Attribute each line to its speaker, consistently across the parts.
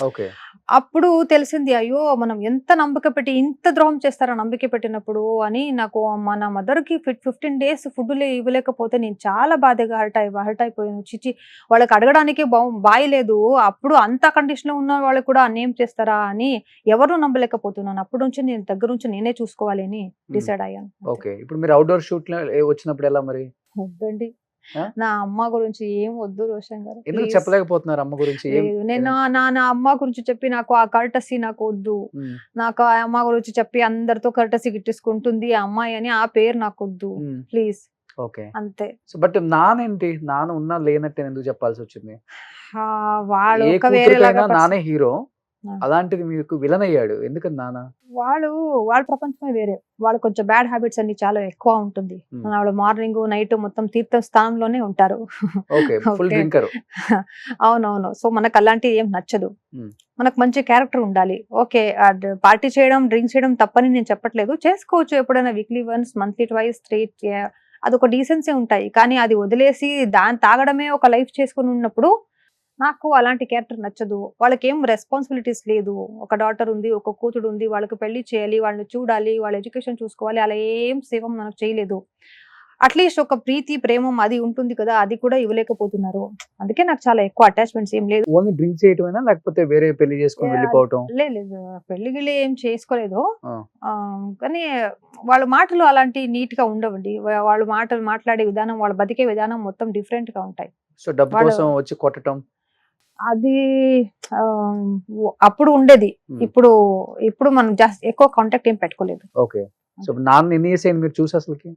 Speaker 1: Okay.
Speaker 2: అప్పుడు తెలిసింది అయ్యో! మనం ఎంత నమ్మక పెట్టి ఇంత ద్రోహం చేస్తారా నమ్మిక పెట్టినప్పుడు అని నాకు మన మదర్‌కి 15 డేస్ ఫుడ్ ఇవ్వలేకపోతే నేను చాలా బాధగా హర్ట్ అయిపోయాను. ఛీ! వాళ్ళకి అడగడానికి బాయి లేదు. అప్పుడు అంత కండిషన్‌లో ఉన్న వాళ్ళకి కూడా అన్యాయం చేస్తారా అని ఎవరు నమ్మలేకపోతున్నాను. అప్పటి నుంచి నేను దగ్గర నుంచి నేనే చూసుకోవాలి అని
Speaker 1: హ్మ్.
Speaker 2: డిసైడ్ అయ్యాను. అంతే.
Speaker 1: ఓకే. ఇప్పుడు మీరు ఔట్‌డోర్ షూట్‌లో వచ్చినప్పుడు ఎలా మరి?
Speaker 2: వద్దండి.
Speaker 1: ఆ!
Speaker 2: నా అమ్మ గురించి ఏం వద్దు రోషన్ గారు.
Speaker 1: ఎందుకు
Speaker 2: ప్లీజ్.
Speaker 1: చెప్పలేకపోతున్నారు అమ్మ గురించి? ఏం
Speaker 2: లేదు. నేను నా అమ్మ గురించి చెప్పి నాకు ఆ కర్టసీ నాకొద్దు.
Speaker 1: హ్మ్.
Speaker 2: నాకు ఆ అమ్మ గురించి చెప్పి అందరితో కర్టసీ గిట్టించుకుంటుంది ఆ అమ్మాయి అని ఆ పేరు నాకొద్దు.
Speaker 1: హ్మ్.
Speaker 2: ప్లీజ్.
Speaker 1: ఓకే.
Speaker 2: అంతే.
Speaker 1: సో, బట్ నానేంటి? నాన్న ఉన్నా లేనట్టు ఎందుకు చెప్పాల్సొచ్చింది?
Speaker 2: వాళ్ళు
Speaker 1: ఏ
Speaker 2: ఒక వేరేలాగా
Speaker 1: కూతురికైనా నానే హీరో.
Speaker 2: ఆ!
Speaker 1: అలాంటిది మీకు విలన్ అయ్యాడు. ఎందుకని నాన్న?
Speaker 2: వాళ్ళు వాళ్ళ ప్రపంచమే వేరే. వాళ్ళు కొంచెం బ్యాడ్ హ్యాబిట్స్ అన్ని చాలా ఎక్కువ ఉంటుంది.
Speaker 1: హ్మ్.
Speaker 2: ఆవిడ మార్నింగ్, నైట్ మొత్తం తీర్థ స్థానంలోనే ఉంటారు.
Speaker 1: ఓకే. Full
Speaker 2: okay.
Speaker 1: డ్రింకరు.
Speaker 2: అవునవును. సో, మనకలాంటివి ఏం నచ్చదు.
Speaker 1: హ్మ్.
Speaker 2: మనకు మంచి క్యారెక్టర్ ఉండాలి. ఓకే. పార్టీ చేయడం, డ్రింక్ చేయడం తప్పని నేను చెప్పట్లేదు. చేసుకోవచ్చు ఎప్పుడైనా వీక్లీ వన్స్, మంత్లీ ట్వైస్, అదొక డీసెన్సీ ఉంటాయి. కానీ అది వదిలేసి దాన్ని తాగడమే ఒక లైఫ్ చేసుకొని ఉన్నప్పుడు నాకు అలాంటి క్యారెక్టర్ నచ్చదు. వాళ్ళకేం రెస్పాన్సిబిలిటీస్ లేదు. ఒక డాటర్ ఉంది, ఒక కూతురు ఉంది. వాళ్ళకి పెళ్లి చేయాలి, వాళ్ళని చూడాలి, వాళ్ళ ఎడ్యుకేషన్ చూసుకోవాలి. అలా ఏం సేవ మనకు చేయలేదు. అట్‌లీస్ట్ ఒక ప్రీతి, ప్రేమం అది ఉంటుంది కదా! అది కూడా ఇవ్వలేకపోతున్నారు. అందుకే నాకు చాలా ఎక్కువ అటాచ్‌మెంట్స్ ఏం లేదు.
Speaker 1: ఓన్లీ డ్రింక్ చేయటమేనా? లేకపోతే వేరే పెళ్లి చేసుకొని
Speaker 2: యాహ్!
Speaker 1: వెళ్ళిపోవటం?
Speaker 2: లేదు. పెళ్లి గిల్లి ఏం చేసుకోలేదు.
Speaker 1: ఆ!
Speaker 2: కానీ వాళ్ళ మాటలు అలాంటి నీట్‌గా ఉండవండి. వాళ్ళు మాటలు మాట్లాడే విధానం, వాళ్ళు బతికే విధానం మొత్తం డిఫరెంట్‌గా ఉంటాయి.
Speaker 1: సో, డబ్బు
Speaker 2: వాళ్ళు
Speaker 1: కోసం వచ్చి కొట్టటం.
Speaker 2: అది ఆహ్, అప్పుడు ఉండేది.
Speaker 1: హ్మ్.
Speaker 2: ఇప్పుడు ఇప్పుడు మనం ఎక్కువ కాంటాక్ట్ ఏం పెట్టుకోలేదు.
Speaker 1: ఓకే. సో,
Speaker 2: అంతే.
Speaker 1: నాన్న ఎన్ని ఇయర్స్ అయింది మీరు చూసి అసలకి?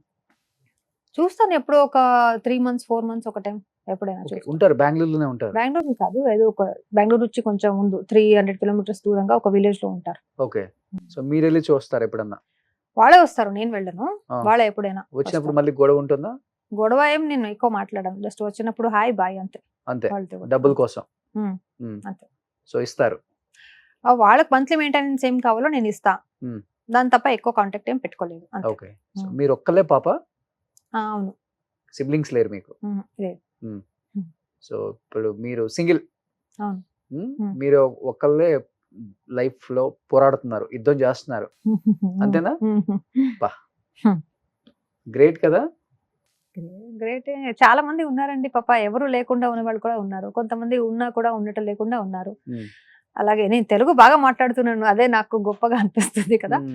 Speaker 2: చూస్తాను ఎప్పుడో ఒక 3 మంత్స్, 4 మంత్స్ ఒక టైమ్ ఎప్పుడైనా
Speaker 1: ఓకే.
Speaker 2: చూస్తాను.
Speaker 1: ఉంటారు. బెంగుళూరులోనే ఉంటారు.
Speaker 2: బెంగుళూరు కాదు. ఏదో ఒక బెంగుళూరు నుంచి కొంచెం ముందు 300 కిలోమీటర్స్ దూరంగా ఒక విలేజ్‌లో ఉంటారు.
Speaker 1: ఓకే. సో, మీరెళ్లి చూస్తారా ఎప్పుడన్నా?
Speaker 2: వాళ్ళే వస్తారు. నేను వెళ్ళను.
Speaker 1: ఆ!
Speaker 2: వాళ్ళే ఎప్పుడైనా
Speaker 1: వచ్చినప్పుడు
Speaker 2: వస్తారు.
Speaker 1: మళ్ళీ గొడవ ఉంటుందా?
Speaker 2: గొడవ ఏం నేను ఎక్కువ మాట్లాడను. జస్ట్ వచ్చినప్పుడు హాయ్, బాయ్ అంతే.
Speaker 1: అంతే.
Speaker 2: వాళ్ళతో కూడా.
Speaker 1: డబ్బుల
Speaker 2: అంతే.
Speaker 1: కోసం.
Speaker 2: హ్మ్.
Speaker 1: హ్మ్.
Speaker 2: అంతే.
Speaker 1: సో, ఇస్తారు.
Speaker 2: వాళ్ళకి మంత్లీ మెయింటెనెన్స్ ఏం కావాలో నేను ఇస్తా.
Speaker 1: హ్మ్.
Speaker 2: దాని తప్ప ఎక్కువ కాంటాక్ట్ ఏం పెట్టుకోలేదు. అంతే.
Speaker 1: ఓకే. సో,
Speaker 2: హ్మ్.
Speaker 1: మీరొక్కళ్ళే పాప?
Speaker 2: అవును.
Speaker 1: సిబ్లింగ్స్ లేరు మీకు.
Speaker 2: లేదు.
Speaker 1: హ్మ్.
Speaker 2: హ్మ్.
Speaker 1: సో, ఇప్పుడు మీరు సింగిల్.
Speaker 2: అవును.
Speaker 1: హ్మ్.
Speaker 2: హ్మ్.
Speaker 1: మీరు ఒక్కళ్ళే లైఫ్‌లో పోరాడుతున్నారు. యుద్ధం చేస్తున్నారు.
Speaker 2: హ్మ్.
Speaker 1: అంతేనా?
Speaker 2: హుహు.
Speaker 1: అబ్బా!
Speaker 2: హ్మ్.
Speaker 1: గ్రేట్ కదా!
Speaker 2: గ్రేటే. చాలా మంది ఉన్నారండి ఎవరు లేకుండా ఉన్నవాళ్ళు కూడా ఉన్నారు. కొంతమంది ఉన్నా కూడా ఉండటం లేకుండా ఉన్నారు.
Speaker 1: హ్మ్.
Speaker 2: అలాగే నేను తెలుగు బాగా మాట్లాడుతున్నాను. అదే నాకు గొప్పగా అనిపిస్తుంది కదా!
Speaker 1: హ్మ్.